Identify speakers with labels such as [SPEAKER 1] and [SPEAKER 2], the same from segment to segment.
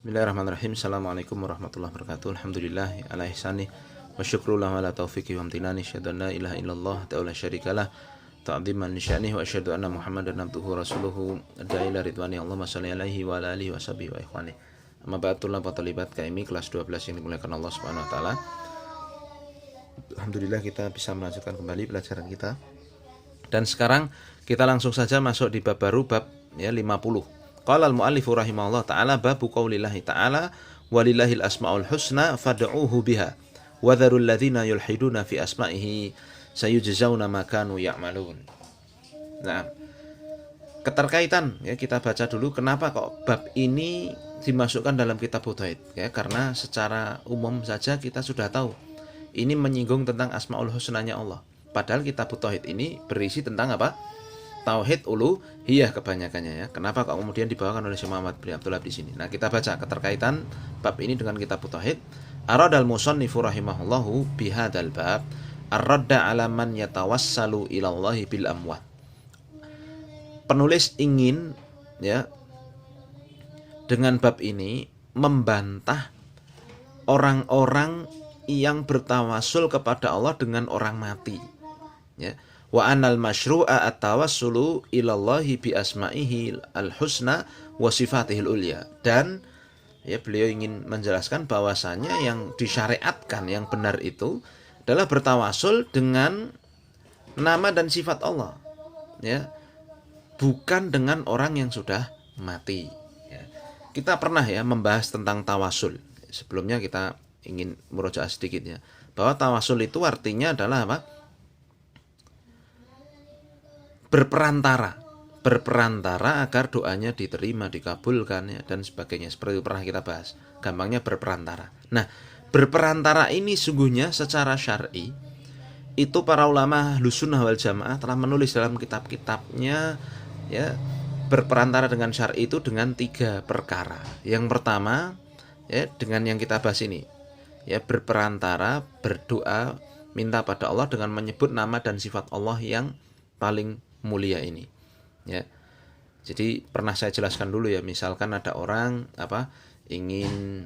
[SPEAKER 1] Bismillahirrahmanirrahim. Assalamualaikum warahmatullahi wabarakatuh. Alhamdulillah ala ihsani wa syukrullah ala taufiqi wa amtinani. Asyhadu an la ilaha illallah ta'ala syarikalah ta'ziman li sya'nihi wa asyhadu anna Muhammadan abduhu rasuluhu da'ila ridwani. Allahumma shalli alaihi wa ala alihi wa sahbihi wa ikhwani. Amma ba'd, tulab wa talibat KMI kelas 12 yang dimuliakan Allah Subhanahu wa taala. Alhamdulillah kita bisa melanjutkan kembali pelajaran kita. Dan sekarang kita langsung saja masuk di bab baru, bab 50. Qala al-mu'allifu rahimahullah ta'ala babu qaulillahi ta'ala walillahil asma'ul husna fad'uuhu biha wa dharul ladzina yulhiduna fi asma'ihi sayujzauna ma kanu ya'malun. Nah, keterkaitan kita baca dulu kenapa kok bab ini dimasukkan dalam kitab tauhid karena secara umum saja kita sudah tahu ini menyinggung tentang asmaul husnanya Allah. Padahal kitab tauhid ini berisi tentang apa? Tauhid uluhiyah kebanyakannya ya. Kenapa kok kemudian dibawakan oleh Syekh Muhammad bin Abdullah di sini? Nah, kita baca keterkaitan bab ini dengan kitab tauhid. Aradal musannifu rahimahullahu bihadzal bab ar-radda 'ala man yatawassalu ila Allah bil amwat. Penulis ingin dengan bab ini membantah orang-orang yang bertawasul kepada Allah dengan orang mati. Wa anal masyru'a at-tawassulu ilallahi bi asma'ihi al-husna wa sifatihil ulya. Dan beliau ingin menjelaskan bahwasanya yang disyariatkan yang benar itu adalah bertawasul dengan nama dan sifat Allah, bukan dengan orang yang sudah mati. Kita pernah membahas tentang tawasul. Sebelumnya kita ingin murojaah sedikit bahwa tawasul itu artinya adalah apa? Berperantara agar doanya diterima, dikabulkan dan sebagainya. Seperti itu pernah kita bahas. Gampangnya berperantara. Nah, berperantara ini sungguhnya secara syar'i itu para ulama Ahlus Sunnah wal Jamaah telah menulis dalam kitab-kitabnya berperantara dengan syar'i itu dengan 3 perkara. Yang pertama dengan yang kita bahas ini. Berperantara, berdoa, minta pada Allah dengan menyebut nama dan sifat Allah yang paling mulia ini. Jadi pernah saya jelaskan dulu misalkan ada orang ingin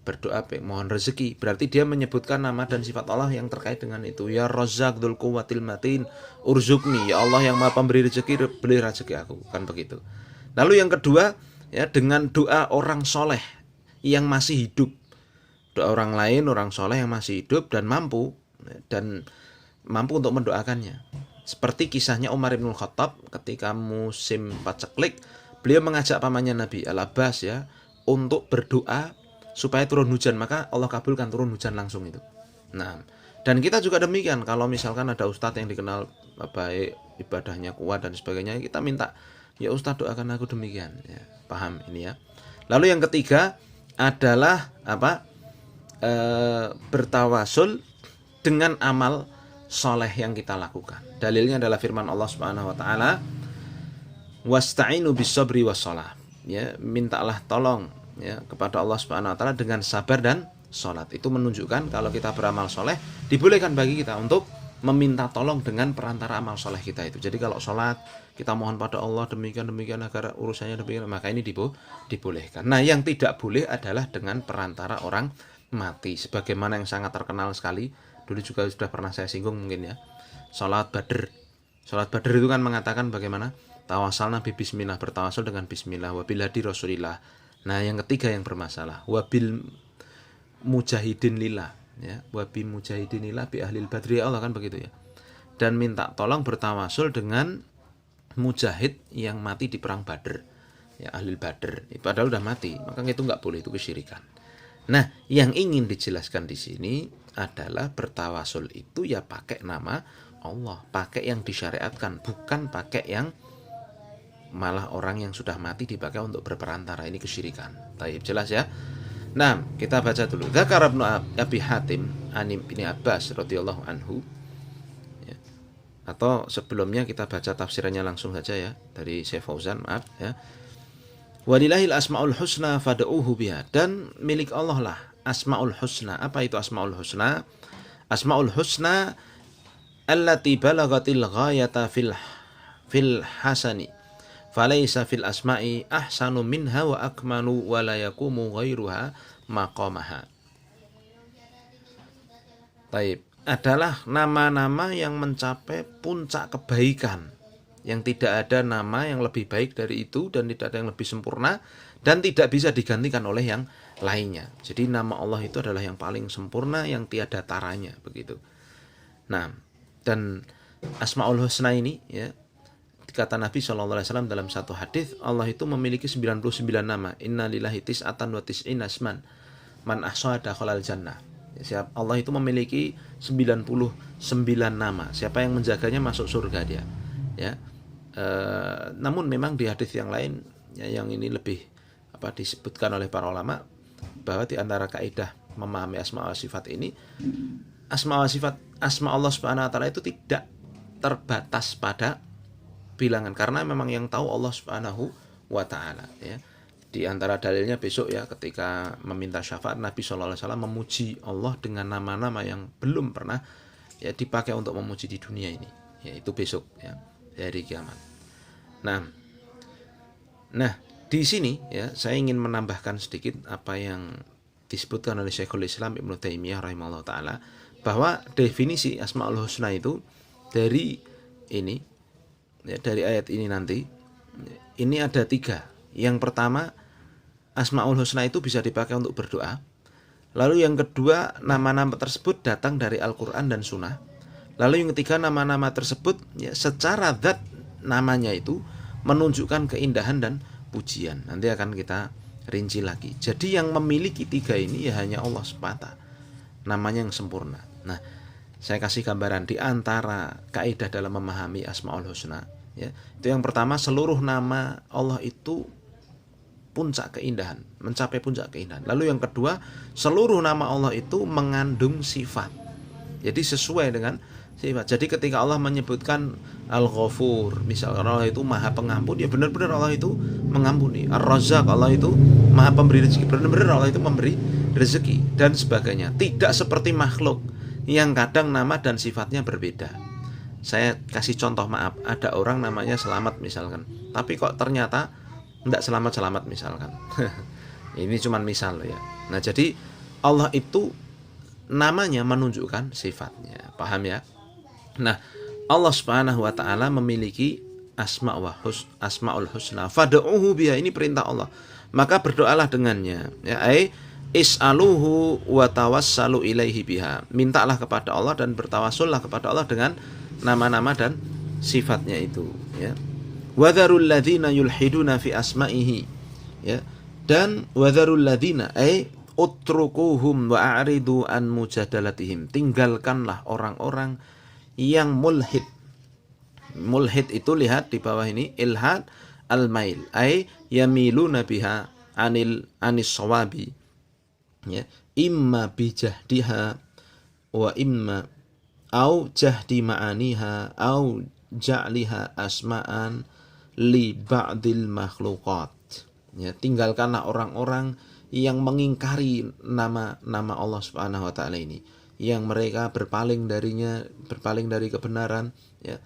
[SPEAKER 1] berdoa mohon rezeki, berarti dia menyebutkan nama dan sifat Allah yang terkait dengan itu. Ya Razzaq dzul quwwatil matin urzuqni, ya Allah yang Maha pemberi rezeki, beri rezeki aku, kan begitu. Lalu yang kedua dengan doa orang soleh yang masih hidup. Doa orang lain, orang soleh yang masih hidup dan mampu untuk mendoakannya. Seperti kisahnya Umar bin Khattab ketika musim paceklik, beliau mengajak pamannya Nabi Al-Abbas untuk berdoa supaya turun hujan, maka Allah kabulkan turun hujan langsung itu. Nah, dan kita juga demikian, kalau misalkan ada ustadz yang dikenal baik, ibadahnya kuat dan sebagainya, kita minta, ya ustadz doakan aku demikian. Paham ini ya. Lalu yang ketiga adalah bertawasul dengan amal soleh yang kita lakukan. Dalilnya adalah firman Allah Subhanahu wa taala, wasta'inu bis-sabri was-shalah. Mintalah tolong kepada Allah Subhanahu wa taala dengan sabar dan salat. Itu menunjukkan kalau kita beramal soleh, dibolehkan bagi kita untuk meminta tolong dengan perantara amal soleh kita itu. Jadi kalau salat kita mohon pada Allah demikian agar urusannya demikian, maka ini dibolehkan. Nah, yang tidak boleh adalah dengan perantara orang mati, sebagaimana yang sangat terkenal sekali. Dulu juga sudah pernah saya singgung mungkin Salat Badr. Salat Badr itu kan mengatakan bagaimana tawasalna bi bismillah, bertawasul dengan bismillah, wabil hadi Rasulillah. Nah, yang ketiga yang bermasalah, wabil mujahidin lillah, wabil mujahidin lillah bi ahlil badri, Allah kan begitu Dan minta tolong bertawasul dengan mujahid yang mati di perang Badr, ahlil Badr. Padahal udah mati, maka itu enggak boleh, itu kesyirikan. Nah, yang ingin dijelaskan di sini adalah bertawasul itu pakai nama Allah, pakai yang disyariatkan, bukan pakai yang malah orang yang sudah mati dipakai untuk berperantara. Ini kesyirikan. Baik, jelas ya. Nah, kita baca dulu. Dzakar Ibnu Abi Hatim an Ibnu Abbas radhiyallahu anhu. Atau sebelumnya kita baca tafsirannya langsung saja dari Syekh Fauzan, maaf Walillahil asmaul husna fad'uuhu biha, dan milik Allah lah asmaul husna. Apa itu asmaul husna? Asmaul husna allati balagatil ghayata fil hasani Falaisa fil asma'i ahsanu minha wa akmalu wa la yaqumu ghairuha maqamaha. Taib. Adalah nama-nama yang mencapai puncak kebaikan, yang tidak ada nama yang lebih baik dari itu dan tidak ada yang lebih sempurna dan tidak bisa digantikan oleh yang lainnya. Jadi nama Allah itu adalah yang paling sempurna, yang tiada taranya, begitu. Nah, dan Asmaul Husna ini, ya, kata Nabi SAW dalam satu hadis, Allah itu memiliki 99 nama. Inna lillahi tis'atan wa tis'in asman man ahsaha dakhalal jannah. Allah itu memiliki 99 nama. Siapa yang menjaganya masuk surga dia. Ya. Namun memang di hadis yang lain, ya, yang ini lebih disebutkan oleh para ulama, bahwa di antara kaidah memahami asma wa sifat ini, asma wa sifat, asma Allah Subhanahu wa taala itu tidak terbatas pada bilangan, karena memang yang tahu Allah Subhanahu wa taala, ya. Di antara dalilnya besok, ya, ketika meminta syafaat, Nabi SAW memuji Allah dengan nama-nama yang belum pernah, ya, dipakai untuk memuji di dunia ini, yaitu besok, ya, hari kiamat. Nah, di sini, ya, saya ingin menambahkan sedikit apa yang disebutkan oleh Syekhul Islam Ibnu Taimiyah rahimahullah taala, bahwa definisi Asmaul Husna itu dari ini, ya, dari ayat ini nanti, ini ada 3. Yang pertama, Asmaul Husna itu bisa dipakai untuk berdoa. Lalu yang kedua, nama-nama tersebut datang dari Al-Quran dan Sunnah. Lalu yang ketiga, nama-nama tersebut, ya, secara zat namanya itu menunjukkan keindahan dan pujian. Nanti akan kita rinci lagi. Jadi yang memiliki 3 ini ya hanya Allah semata, namanya yang sempurna. Nah, saya kasih gambaran di antara kaidah dalam memahami Asmaul Husna, ya. Itu yang pertama, seluruh nama Allah itu puncak keindahan, mencapai puncak keindahan. Lalu yang kedua, seluruh nama Allah itu mengandung sifat. Jadi sesuai dengan sifat. Jadi ketika Allah menyebutkan Al-Ghafur, misalkan Allah itu Maha Pengampun, ya benar-benar Allah itu mengampuni. Ar-Razzaq, Allah itu Maha Pemberi rezeki, benar-benar Allah itu memberi rezeki dan sebagainya. Tidak seperti makhluk yang kadang nama dan sifatnya berbeda. Saya kasih contoh, maaf, ada orang namanya Selamat misalkan, tapi kok ternyata tidak selamat-selamat misalkan. Ini cuma misal, ya. Nah, jadi Allah itu namanya menunjukkan sifatnya. Paham, ya? Nah, Allah Subhanahu wa taala memiliki Asmaul Husna. Fad'uhu biha, ini perintah Allah. Maka berdoalah dengannya, ya. Is'aluhu wa tawassalu ilaihi biha. Mintalah kepada Allah dan bertawassullah kepada Allah dengan nama-nama dan sifatnya itu, ya. Wadharul ladzina yulhiduna fi asma'ihi, ya. Dan wadharul ladzina utrukuhum wa a'ridu an mujadalatihim. Tinggalkanlah orang-orang yang mulhid. Mulhid itu lihat di bawah ini, ilhad al-mail, yamiluna biha anis sawabi, ya. Imma bijahdiha wa imma au jahdi ma'aniha au ja'liha asma'an li ba'dil makhluqat, ya. Tinggalkanlah orang-orang yang mengingkari nama-nama Allah Subhanahu wa taala ini, yang mereka berpaling darinya, berpaling dari kebenaran, ya,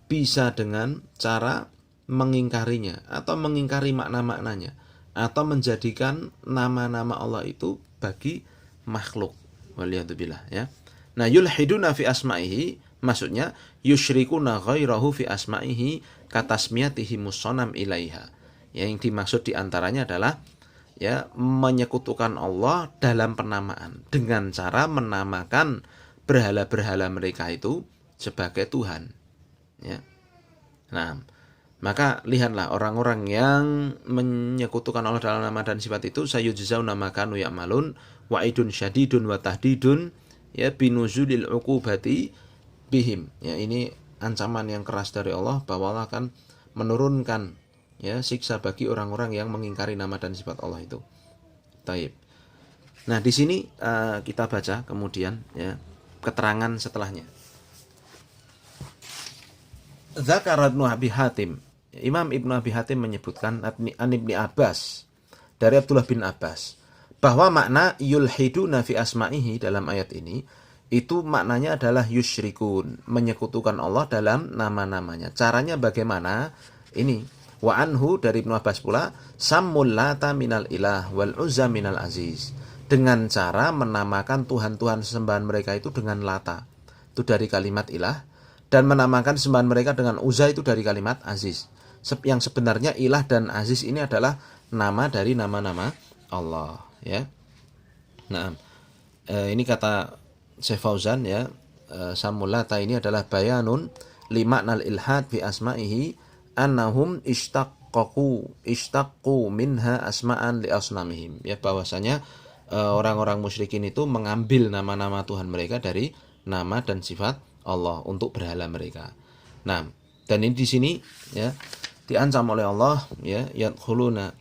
[SPEAKER 1] bisa dengan cara mengingkarinya atau mengingkari makna-maknanya atau menjadikan nama-nama Allah itu bagi makhluk. Waliyadzubillah, ya. Nah, yulhiduna fi asma'ihi, maksudnya yusyrikuna ghairahu fi asma'ihi katasmiyatihi musonam ilaiha. Yang dimaksud diantaranya adalah, ya, menyekutukan Allah dalam penamaan dengan cara menamakan berhala-berhala mereka itu sebagai Tuhan, ya. Nah, maka lihatlah orang-orang yang menyekutukan Allah dalam nama dan sifat itu, sayujzauna ma kanu ya'malun wa'idun syadidun wa tahdidun, ya, binuzulil uqubati bihim, ya. Ini ancaman yang keras dari Allah bahwa Allah akan menurunkan, ya, siksa bagi orang-orang yang mengingkari nama dan sifat Allah itu. Taib. Nah, di sini kita baca kemudian, ya, keterangan setelahnya. Dzakara Ibnu Abi Hatim, Imam Ibnu Abi Hatim menyebutkan an Ibni Abbas, dari Abdullah bin Abbas, bahwa makna yulhiduna fi asma'ihi dalam ayat ini itu maknanya adalah yusyrikun, menyekutukan Allah dalam nama-namanya. Caranya bagaimana? Ini Wa anhu dari Ibnu Abbas pula, sammul lata minal ilah wal uzza minal aziz. Dengan cara menamakan Tuhan-Tuhan sembahan mereka itu dengan lata. Itu dari kalimat ilah. Dan menamakan sembahan mereka dengan uzza itu dari kalimat aziz. Yang sebenarnya ilah dan aziz ini adalah nama dari nama-nama Allah. Ya. Nah, ini kata Syekh Fauzan ya, sammul lata ini adalah bayanun limaknal ilhad fi asma'ihi annahum ishtaqu minha asma'an li asnamihim, ya, bahwasanya orang-orang musyrikin itu mengambil nama-nama Tuhan mereka dari nama dan sifat Allah untuk berhala mereka. Nah, dan ini di sini ya diancam oleh Allah ya, yadkhuluna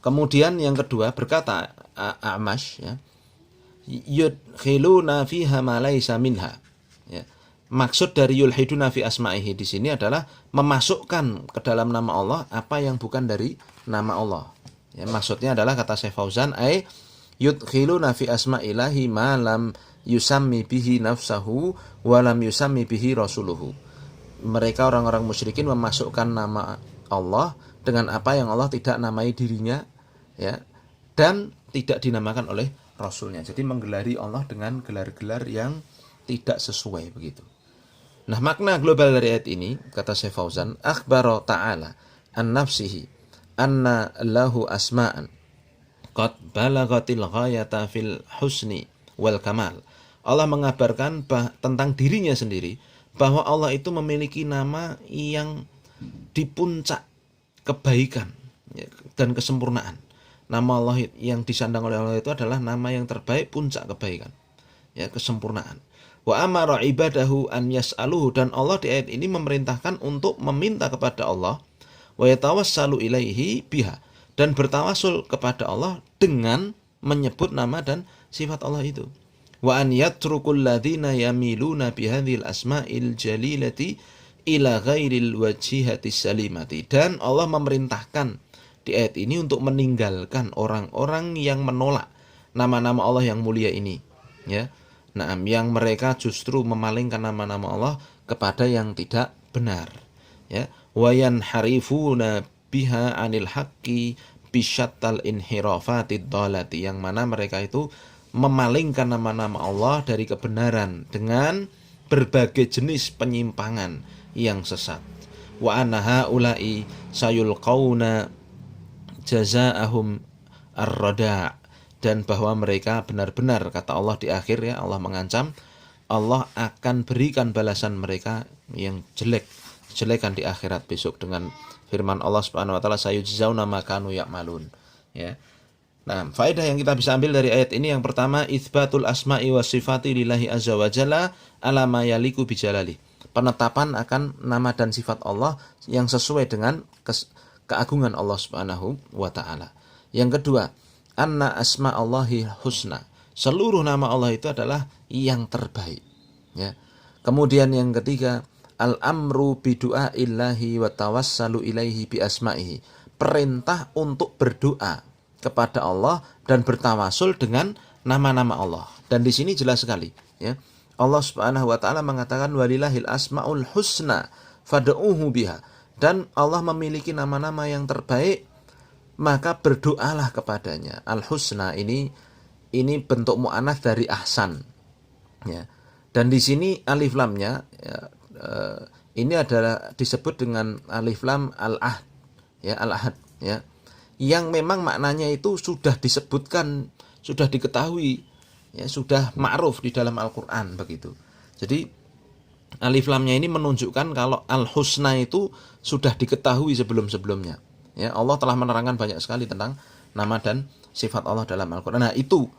[SPEAKER 1] kemudian yang kedua berkata A'mash ya, yudkhiluna fiha ma laisa minha. Ya. Maksud dari yulhiduna fi asma'ihi di sini adalah memasukkan ke dalam nama Allah apa yang bukan dari nama Allah. Ya, maksudnya adalah kata Syekh Fauzan, ay yudkhiluna fi asma'illahi ma lam yusammi bihi nafsahu wa lam yusammi bihi rasuluhu. Mereka orang-orang musyrikin memasukkan nama Allah dengan apa yang Allah tidak namai dirinya, ya, dan tidak dinamakan oleh Rasulnya. Jadi menggelari Allah dengan gelar-gelar yang tidak sesuai begitu. Nah, makna global dari ayat ini, kata Syekh Fauzan, akhbaro ta'ala an nafsihi anna lahu asma'an qad balagatil ghayata fil husni wal kamal. Allah mengabarkan tentang dirinya sendiri bahwa Allah itu memiliki nama yang di puncak kebaikan ya, dan kesempurnaan. Nama Allah yang disandang oleh Allah itu adalah nama yang terbaik, puncak kebaikan, ya, kesempurnaan. Wa amara ibadahu an yas'aluhu, dan Allah di ayat ini memerintahkan untuk meminta kepada Allah, wa yatawassalu ilaihi biha, dan bertawasul kepada Allah dengan menyebut nama dan sifat Allah itu. Wa an yatrukul ladzina yamiluna bihadzal asma'il jalilati ila ghairil wajhihatis salimati, dan Allah memerintahkan di ayat ini untuk meninggalkan orang-orang yang menolak nama-nama Allah yang mulia ini, ya. Nah, yang mereka justru memalingkan nama-nama Allah kepada yang tidak benar, ya. Wa yanharifuna biha 'anil haqqi bisyattal inhirafatid dhalati, yang mana mereka itu memalingkan nama-nama Allah dari kebenaran dengan berbagai jenis penyimpangan yang sesat. Wa anna haula'i sayulqauna jazaa'ahum ar-rada', dan bahwa mereka benar-benar, kata Allah di akhir ya, Allah mengancam, Allah akan berikan balasan mereka yang jelek, jelekan di akhirat besok, dengan firman Allah Subhanahu wa taala, sayujzauna ma kanu ya'malun, ya. Nah, faedah yang kita bisa ambil dari ayat ini, yang pertama, itsbatul asma'i was sifati lillahi azza wa jalla ala ma yaliku bijalali. Penetapan akan nama dan sifat Allah yang sesuai dengan keagungan Allah Subhanahu wa taala. Yang kedua, anna asma Allahi husna. Seluruh nama Allah itu adalah yang terbaik, ya. Kemudian yang ketiga, al-amru bidu'a illahi wa tawassalu ilaihi bi asma'ihi. Perintah untuk berdoa kepada Allah dan bertawasul dengan nama-nama Allah. Dan di sini jelas sekali, ya. Allah Subhanahu wa taala mengatakan walillahil asmaul husna fad'uhu biha. Dan Allah memiliki nama-nama yang terbaik, maka berdoalah kepadanya. Al-husna ini bentuk mu'anats dari ahsan, ya. Dan di sini alif lamnya ya, ini adalah disebut dengan alif lam al-ahd, ya, al-ahad, ya, yang memang maknanya itu sudah disebutkan, sudah diketahui, ya, sudah ma'ruf di dalam Al-Qur'an begitu. Jadi alif lamnya ini menunjukkan kalau al-husna itu sudah diketahui sebelum-sebelumnya. Ya, Allah telah menerangkan banyak sekali tentang nama dan sifat Allah dalam Al-Qur'an. Nah, itu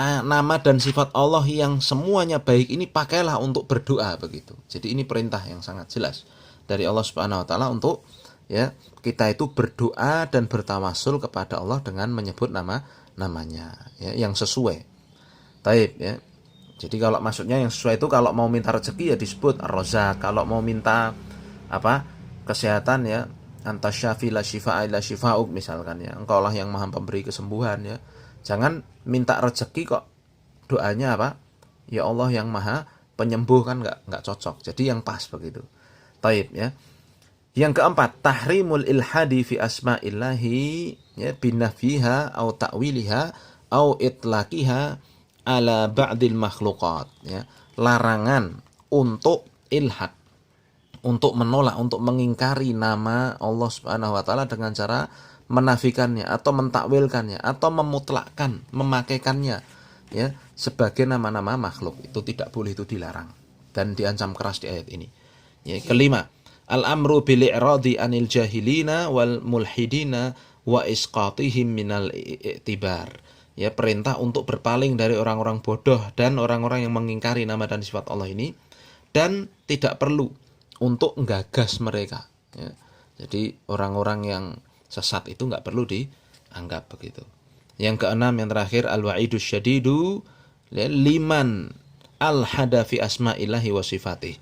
[SPEAKER 1] nama dan sifat Allah yang semuanya baik ini pakailah untuk berdoa begitu. Jadi ini perintah yang sangat jelas dari Allah Subhanahu wa taala untuk, ya, kita itu berdoa dan bertawasul kepada Allah dengan menyebut namanya, ya, yang sesuai. Taib, ya. Jadi kalau maksudnya yang sesuai itu, kalau mau minta rezeki ya disebut Ar-Razzaq, kalau mau minta kesehatan ya anta syafi la syifaa illa syifauk misalkan, ya, engkau lah yang maha pemberi kesembuhan, ya. Jangan minta rezeki kok doanya ya Allah yang maha penyembuh, kan enggak cocok. Jadi yang pas begitu. Taib, ya. Yang keempat, tahrimul ilhadi fi asma'illahi, ya, binafiha au ta'wiliha au itlaqiha ala ba'dil makhluqat, ya. Larangan untuk ilhad, untuk menolak, untuk mengingkari nama Allah Subhanahu wa taala dengan cara menafikannya atau mentakwilkannya atau memutlakkan, memakaikannya, ya, sebagai nama-nama makhluk. Itu tidak boleh, itu dilarang dan diancam keras di ayat ini. Ya, kelima, al-amru bil i'radi anil jahilina wal mulhidina wa isqatihim minal i'tibar. Ya, perintah untuk berpaling dari orang-orang bodoh dan orang-orang yang mengingkari nama dan sifat Allah ini, dan tidak perlu untuk menggagas mereka, ya. Jadi orang-orang yang sesat itu nggak perlu dianggap begitu. Yang keenam, yang terakhir, al-wa'idus syadidu liman al-hada fi asma'illahi wa sifatih.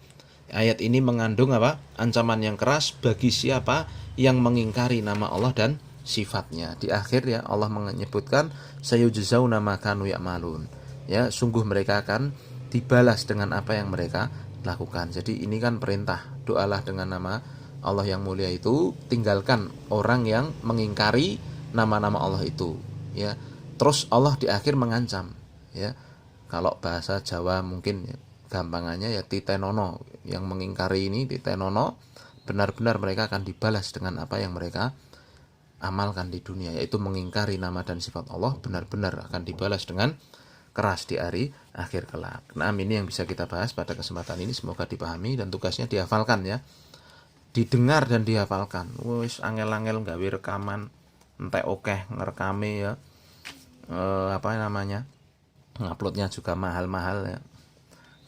[SPEAKER 1] Ayat ini mengandung apa? Ancaman yang keras bagi siapa yang mengingkari nama Allah dan sifatnya. Di akhir, ya, Allah menyebutkan sayujzauna ma kanu ya'malun. Ya, sungguh mereka akan dibalas dengan apa yang mereka lakukan. Jadi ini kan perintah, doalah dengan nama Allah yang mulia itu, tinggalkan orang yang mengingkari nama-nama Allah itu, ya. Terus Allah di akhir mengancam, ya. Kalau bahasa Jawa mungkin, ya, gampangannya ya titenono, yang mengingkari ini titenono, benar-benar mereka akan dibalas dengan apa yang mereka amalkan di dunia, yaitu mengingkari nama dan sifat Allah, benar-benar akan dibalas dengan keras di hari akhir kelak. Nah, ini yang bisa kita bahas pada kesempatan ini. Semoga dipahami dan tugasnya dihafalkan, ya. Didengar dan dihafalkan. Wis angel-angel gawe rekaman, entek okeh ngerekame, ya. Apa namanya? Nguploadnya juga mahal-mahal, ya.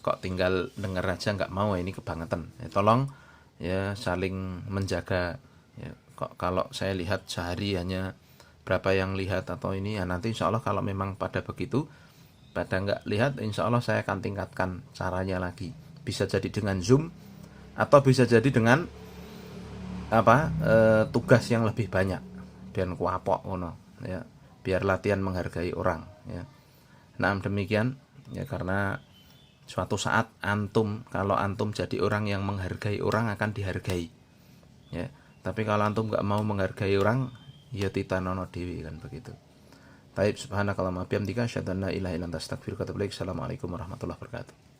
[SPEAKER 1] Kok tinggal denger aja nggak mau, ini kebangetan. Ya, tolong, ya, saling menjaga, ya. Kok kalau saya lihat sehari hanya berapa yang lihat atau ini, ya, nanti insya Allah kalau memang pada begitu, pada nggak lihat, insya Allah saya akan tingkatkan caranya lagi. Bisa jadi dengan Zoom atau bisa jadi dengan apa, tugas yang lebih banyak, biar kuapok ngono, ya, biar latihan menghargai orang, ya. Nah, demikian, ya, karena suatu saat antum, kalau antum jadi orang yang menghargai orang, akan dihargai, ya. Tapi kalau antum nggak mau menghargai orang, ya titanono dewi, kan begitu. Baik, subhanakallahumma bihamdika asyhadu an la ilaha illa anta astaghfiruka wa atubu ilaik. Assalamualaikum warahmatullahi wabarakatuh.